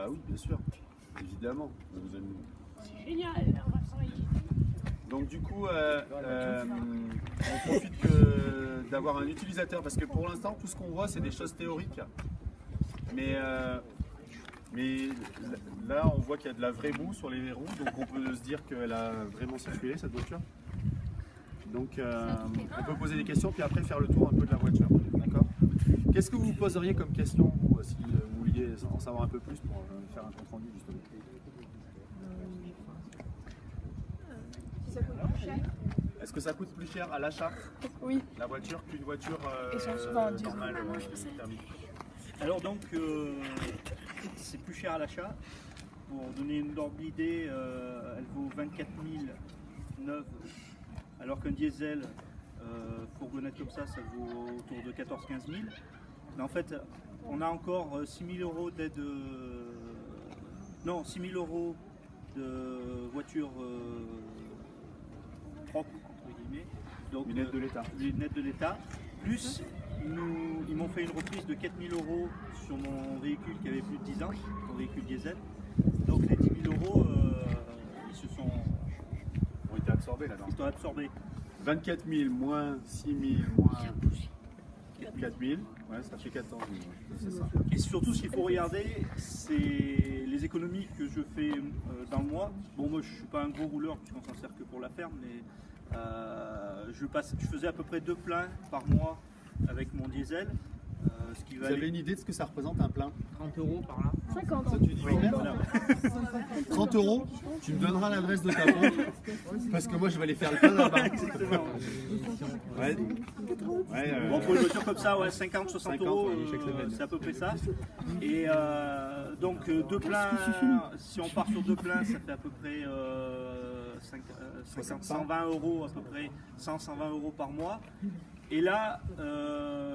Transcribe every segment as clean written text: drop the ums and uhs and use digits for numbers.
Bah oui, bien sûr, évidemment. C'est génial, on va travailler. Donc du coup, on profite d'avoir un utilisateur parce que pour l'instant, tout ce qu'on voit, c'est des choses théoriques. Mais là, on voit qu'il y a de la vraie boue sur les roues, donc on peut se dire qu'elle a vraiment circulé cette voiture. Donc on peut poser des questions, puis après faire le tour un peu de la voiture. D'accord ? Qu'est-ce que vous poseriez comme question, vous, si vous vouliez en savoir un peu plus pour faire un compte rendu justement ? Si ça coûte plus cher. Est-ce que ça coûte plus cher à l'achat, Oui. la voiture, qu'une voiture normale thermique ? Alors donc, c'est plus cher à l'achat. Pour donner une ordre d'idée, elle vaut 24 000 neuve, alors qu'un diesel, fourgonnette comme ça vaut autour de 14-15 000. Mais en fait, on a encore 6 000 euros d'aide, 6 000 euros de voiture propre, entre guillemets. Donc, une aide de l'État. Une aide de l'État. Plus, ils m'ont fait une reprise de 4 000 euros sur mon véhicule qui avait plus de 10 ans, mon véhicule diesel. Donc les 10 000 euros, ont été absorbés là-dedans. Ils sont absorbés. 24 000 moins 6 000 moins 4 000, ouais, ça fait 14 000. C'est ça. Et surtout, ce qu'il faut regarder, c'est les économies que je fais dans le mois. Bon, moi, je ne suis pas un gros rouleur puisqu'on s'en sert que pour la ferme, mais je faisais à peu près 2 pleins par mois avec mon diesel. Vous avez une idée de ce que ça représente un plein ? 30 euros par là. 50. Ça, tu dis combien ? Voilà. 30 euros, tu me donneras l'adresse de ta banque parce que moi je vais aller faire le plein là-bas. Ouais. Bon, pour une voiture comme ça, ouais, 50-60 50, euros, ouais, chaque semaine. c'est à peu près ça. Et donc, 2 pleins, si on part sur 2 pleins, ça fait à peu près 120 euros, à peu près 100-120 euros par mois. Et là,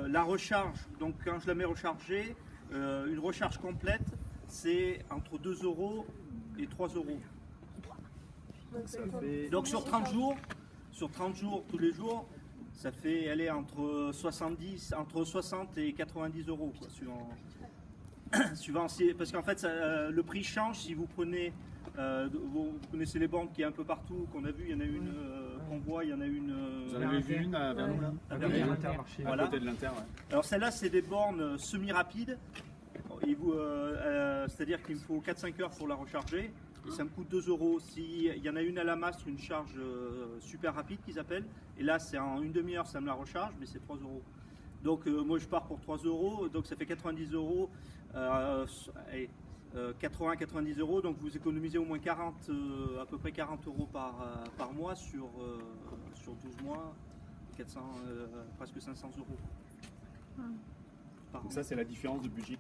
la recharge, donc quand je la mets rechargée, une recharge complète, c'est entre 2 euros et 3 euros. Donc sur 30 jours tous les jours, ça fait aller entre 60 et 90 euros, quoi, suivant parce qu'en fait le prix change si vous prenez, vous connaissez les banques qui est un peu partout, qu'on a vu, il y en a une qu'on voit, il y y en a une. Vous en avez vu une à Vernou là ? À Vernou. Intermarché. À côté de l'Inter, ouais. Alors celle-là, c'est des bornes semi-rapides, c'est-à-dire qu'il me faut 4-5 heures pour la recharger, et ça me coûte 2 euros. S'il y en a une à la masse, une charge super rapide qu'ils appellent, et là c'est en une demi-heure ça me la recharge, mais c'est 3 euros. Donc moi je pars pour 3 euros, donc ça fait 90 euros, 80-90 euros, donc vous économisez au moins à peu près 40 euros par mois sur 12 mois, 400, presque 500 euros. Donc ça c'est la différence de budget.